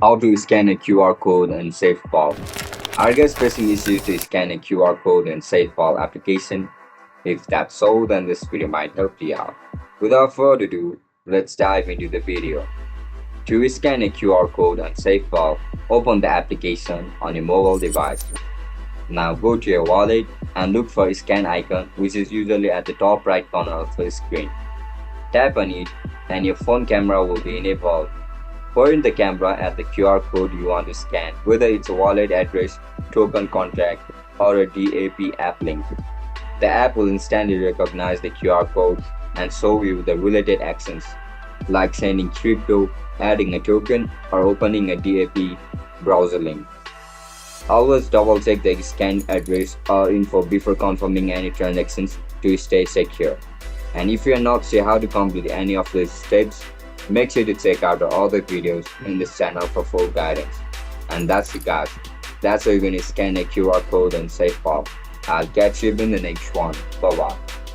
How to scan a QR code in SafePal. Are you guys facing issues to scan a QR code in SafePal application? If that's so, then this video might help you out. Without further ado, let's dive into the video. To scan a QR code on SafePal, open the application on your mobile device. Now go to your wallet and look for a scan icon, which is usually at the top right corner of the screen. Tap on it and your phone camera will be enabled. Point the camera at the QR code you want to scan, whether it's a wallet address, token contract, or a DApp app link. The app will instantly recognize the QR code and show you the related actions, like sending crypto, adding a token, or opening a DApp browser link. Always double check the scanned address or info before confirming any transactions to stay secure. And if you are not sure how to complete any of these steps, make sure to check out the other videos in this channel for full guidance. And that's it, guys. That's how you're going to scan a QR code and SafePal. I'll catch you in the next one. Bye bye.